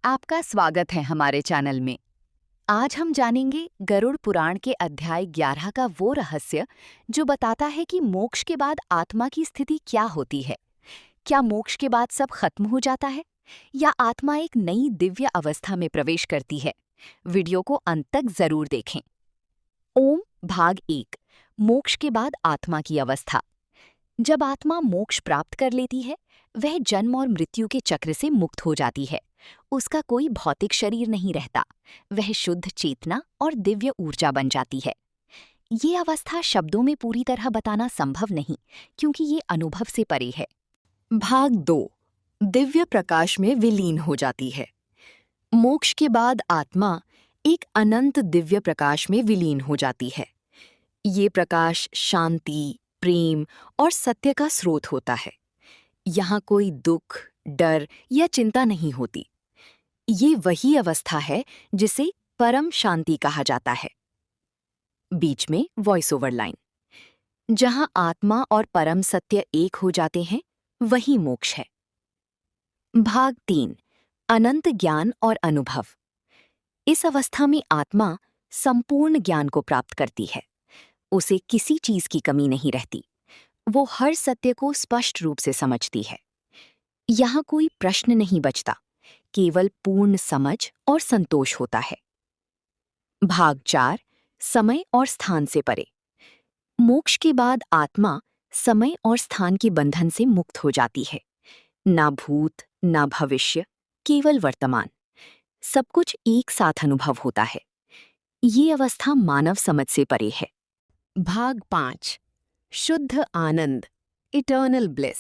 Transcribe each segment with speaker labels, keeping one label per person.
Speaker 1: आपका स्वागत है हमारे चैनल में। आज हम जानेंगे गरुड़ पुराण के अध्याय 11 का वो रहस्य जो बताता है कि मोक्ष के बाद आत्मा की स्थिति क्या होती है। क्या मोक्ष के बाद सब खत्म हो जाता है या आत्मा एक नई दिव्य अवस्था में प्रवेश करती है? वीडियो को अंत तक जरूर देखें। ओम भाग 1 मोक्ष के बाद आत्मा की अवस्था। जब आत्मा मोक्ष प्राप्त कर लेती है, वह जन्म और मृत्यु के चक्र से मुक्त हो जाती है। उसका कोई भौतिक शरीर नहीं रहता, वह शुद्ध चेतना और दिव्य ऊर्जा बन जाती है। ये अवस्था शब्दों में पूरी तरह बताना संभव नहीं, क्योंकि ये अनुभव से परे है। भाग 2 दिव्य प्रकाश में विलीन हो जाती है। मोक्ष के बाद आत्मा एक अनंत दिव्य प्रकाश में विलीन हो जाती है। ये प्रकाश शांति, प्रेम और सत्य का स्रोत होता है। यहाँ कोई दुख, डर या चिंता नहीं होती। ये वही अवस्था है जिसे परम शांति कहा जाता है। बीच में वॉइस ओवर लाइन। जहां आत्मा और परम सत्य एक हो जाते हैं, वही मोक्ष है। भाग 3 अनंत ज्ञान और अनुभव। इस अवस्था में आत्मा संपूर्ण ज्ञान को प्राप्त करती है। उसे किसी चीज की कमी नहीं रहती। वो हर सत्य को स्पष्ट रूप से समझती है। यहाँ कोई प्रश्न नहीं बचता, केवल पूर्ण समझ और संतोष होता है। भाग 4 समय और स्थान से परे। मोक्ष के बाद आत्मा समय और स्थान के बंधन से मुक्त हो जाती है। ना भूत, ना भविष्य, केवल वर्तमान। सब कुछ एक साथ अनुभव होता है। ये अवस्था मानव समझ से परे है। भाग 5 शुद्ध आनंद, इटर्नल ब्लिस।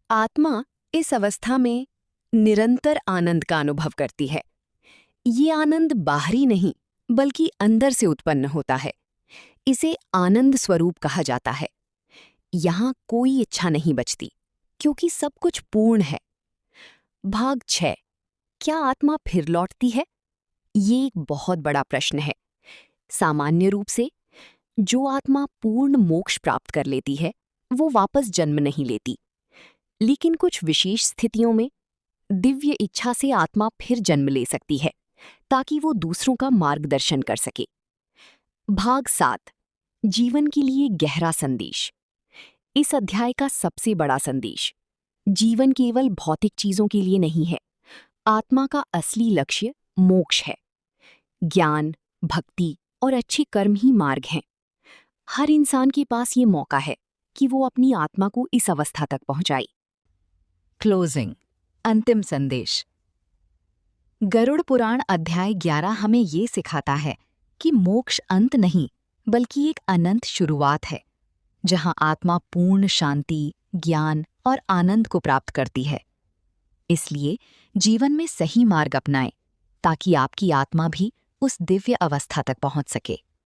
Speaker 1: आत्मा इस अवस्था में निरंतर आनंद का अनुभव करती है। ये आनंद बाहरी नहीं, बल्कि अंदर से उत्पन्न होता है। इसे आनंद स्वरूप कहा जाता है। यहाँ कोई इच्छा नहीं बचती, क्योंकि सब कुछ पूर्ण है। भाग 6 क्या आत्मा फिर लौटती है? ये एक बहुत बड़ा प्रश्न है। सामान्य रूप से जो आत्मा पूर्ण मोक्ष प्राप्त कर लेती है, वो वापस जन्म नहीं लेती। लेकिन कुछ विशेष स्थितियों में दिव्य इच्छा से आत्मा फिर जन्म ले सकती है, ताकि वो दूसरों का मार्गदर्शन कर सके। भाग 7 जीवन के लिए गहरा संदेश। इस अध्याय का सबसे बड़ा संदेश, जीवन केवल भौतिक चीजों के लिए नहीं है। आत्मा का असली लक्ष्य मोक्ष है। ज्ञान, भक्ति और अच्छे कर्म ही मार्ग हैं। हर इंसान के पास ये मौका है कि वो अपनी आत्मा को इस अवस्था तक पहुंचाए। क्लोजिंग, अंतिम संदेश। गरुड़ पुराण अध्याय 11 हमें ये सिखाता है कि मोक्ष अंत नहीं, बल्कि एक अनंत शुरुआत है, जहां आत्मा पूर्ण शांति, ज्ञान और आनंद को प्राप्त करती है। इसलिए जीवन में सही मार्ग अपनाएं, ताकि आपकी आत्मा भी उस दिव्य अवस्था तक पहुंच सके।